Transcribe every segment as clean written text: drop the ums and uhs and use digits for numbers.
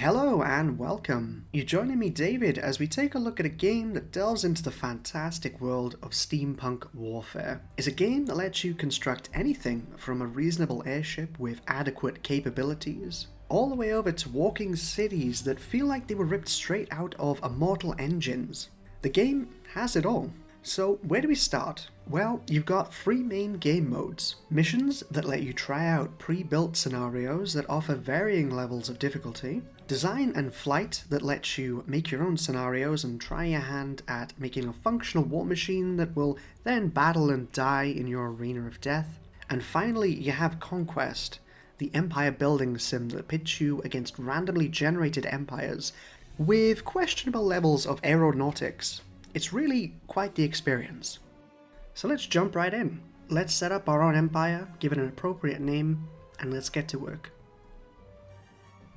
Hello and welcome. You're joining me, David, as we take a look at a game that delves into the fantastic world of steampunk warfare. It's a game that lets you construct anything from a reasonable airship with adequate capabilities, all the way over to walking cities that feel like they were ripped straight out of immortal engines. The game has it all. So where do we start? Well, you've got three main game modes. Missions that let you try out pre-built scenarios that offer varying levels of difficulty. Design and flight that lets you make your own scenarios and try your hand at making a functional war machine that will then battle and die in your arena of death. And finally, you have Conquest, the empire building sim that pits you against randomly generated empires with questionable levels of aeronautics. It's really quite the experience. So let's jump right in. Let's set up our own empire, give it an appropriate name, and let's get to work.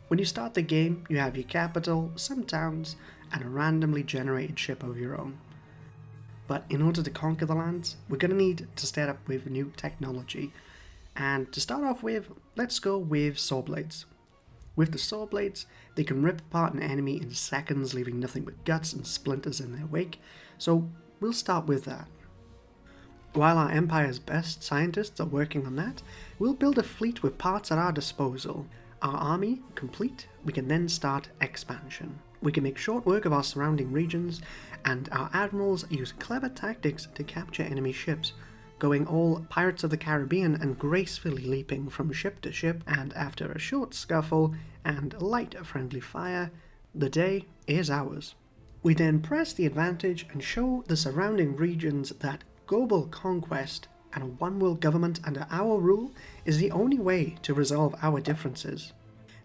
When you start the game, you have your capital, some towns, and a randomly generated ship of your own. But in order to conquer the lands, we're going to need to start up with new technology. And to start off with, let's go with saw blades. With the saw blades, they can rip apart an enemy in seconds, leaving nothing but guts and splinters in their wake, so we'll start with that. While our empire's best scientists are working on that, we'll build a fleet with parts at our disposal. Our army complete, we can then start expansion. We can make short work of our surrounding regions, and our admirals use clever tactics to capture enemy ships, going all Pirates of the Caribbean and gracefully leaping from ship to ship, and after a short scuffle and light friendly fire, the day is ours. We then press the advantage and show the surrounding regions that global conquest and a one-world government under our rule is the only way to resolve our differences.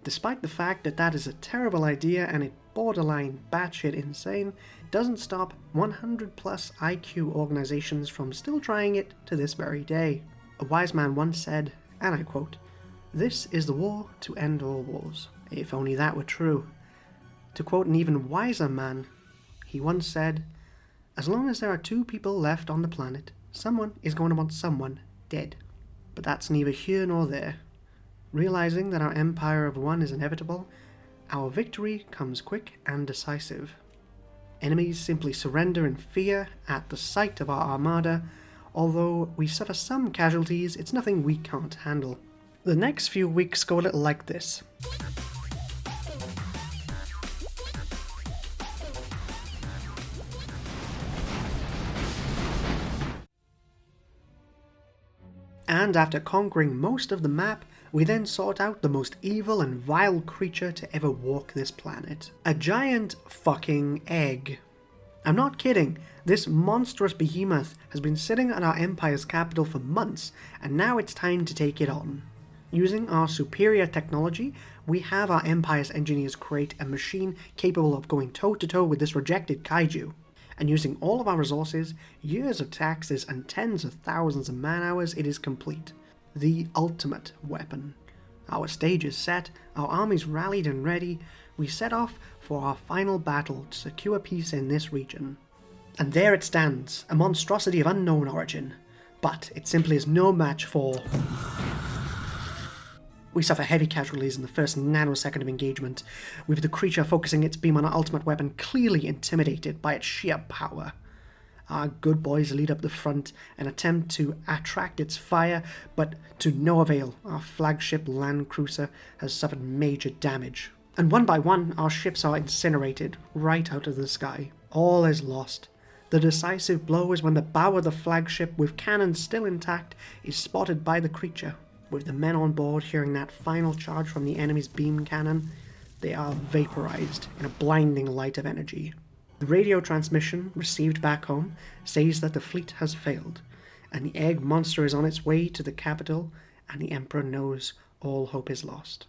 Despite the fact that that is a terrible idea and it borderline batshit insane, doesn't stop 100 plus IQ organizations from still trying it to this very day. A wise man once said, and I quote, "This is the war to end all wars. If only that were true." To quote an even wiser man, he once said, "As long as there are two people left on the planet, someone is going to want someone dead." But that's neither here nor there. Realizing that our empire of one is inevitable, our victory comes quick and decisive. Enemies simply surrender in fear at the sight of our armada. Although we suffer some casualties, it's nothing we can't handle. The next few weeks go a little like this. And after conquering most of the map, we then sought out the most evil and vile creature to ever walk this planet. A giant fucking egg. I'm not kidding, this monstrous behemoth has been sitting at our empire's capital for months, and now it's time to take it on. Using our superior technology, we have our empire's engineers create a machine capable of going toe-to-toe with this rejected kaiju. And using all of our resources, years of taxes, and tens of thousands of man-hours, it is complete. The ultimate weapon. Our stage is set, our armies rallied and ready, we set off for our final battle to secure peace in this region. And there it stands, a monstrosity of unknown origin. But it simply is no match for... We suffer heavy casualties in the first nanosecond of engagement, with the creature focusing its beam on our ultimate weapon clearly intimidated by its sheer power. Our good boys lead up the front and attempt to attract its fire, but to no avail. Our flagship land cruiser has suffered major damage. And one by one, our ships are incinerated right out of the sky. All is lost. The decisive blow is when the bow of the flagship, with cannons still intact, is spotted by the creature. With the men on board hearing that final charge from the enemy's beam cannon, they are vaporized in a blinding light of energy. The radio transmission received back home says that the fleet has failed, and the egg monster is on its way to the capital, and the Emperor knows all hope is lost.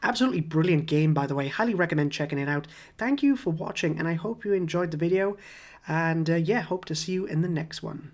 Absolutely brilliant game, by the way. Highly recommend checking it out. Thank you for watching, and I hope you enjoyed the video. And yeah, hope to see you in the next one.